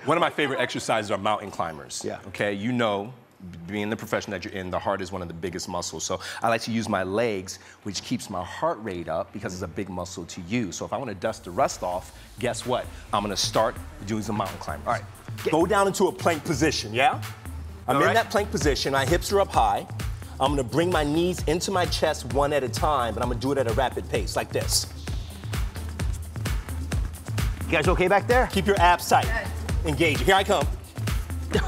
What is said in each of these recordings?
One of my favorite exercises are mountain climbers. Yeah. Okay, you know, being the profession that you're in, the heart is one of the biggest muscles. So I like to use my legs, which keeps my heart rate up because it's a big muscle to use. So if I want to dust the rust off, guess what? I'm going to start doing some mountain climbers. All right. Go down into a plank position, yeah? I'm in that plank position. My hips are up high. I'm going to bring my knees into my chest one at a time, but I'm going to do it at a rapid pace, like this. You guys okay back there? Keep your abs tight. Engage. Here I come.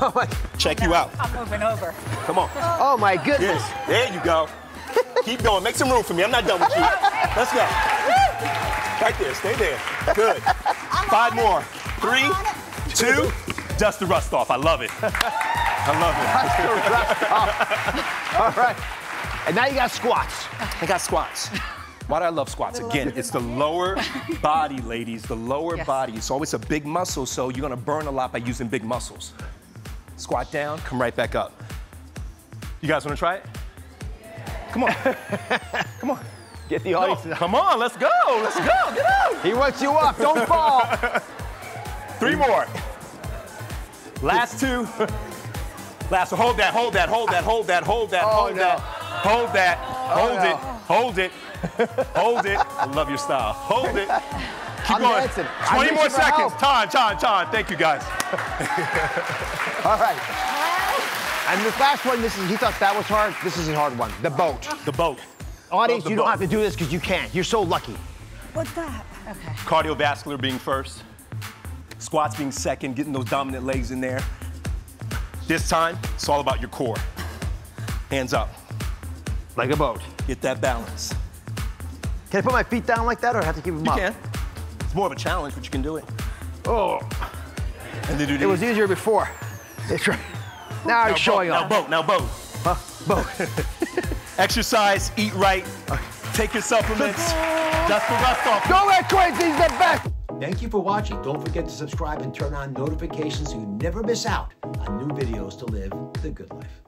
Oh my. Check you out. I'm moving over. Come on. Oh my goodness. Yes. There you go. Keep going. Make some room for me. I'm not done with you. Let's go. Right there. Stay there. Good. 5 more. 3, 2. Dust the rust off. I love it. I love it. Dust the rust off. All right. And now you got squats. I got squats. Why do I love squats? Again, it's the lower body, ladies. The lower body. It's always a big muscle, so you're gonna burn a lot by using big muscles. Squat down, come right back up. You guys wanna try it? Come on. Come on. Get the audience. No, come on, let's go. Let's go. Get out. He wants you up. Don't fall. 3 more. Last 2. Last one. Hold that, hold that, hold that, hold that, hold that, hold that. Hold that. Hold it. Hold it. Hold it. I love your style. Hold it. Keep going. Dancing. 20 more seconds. Time. Thank you, guys. All right. And this last one, he thought that was hard. This is a hard one. The boat. The boat. Audience, you don't have to do this because you can't. You're so lucky. What's that? Okay. Cardiovascular being first. Squats being second, getting those dominant legs in there. This time, it's all about your core. Hands up. Like a boat. Get that balance. Can I put my feet down like that or I have to keep them up? You can. It's more of a challenge, but you can do it. Oh. And then do it was easier before. That's right. Now it's showing off. Now boat. Huh? Boat. Exercise, eat right, take your supplements, dust the rust off. Dolvett Quince, he's the best. Thank you for watching. Don't forget to subscribe and turn on notifications so you never miss out on new videos to live the good life.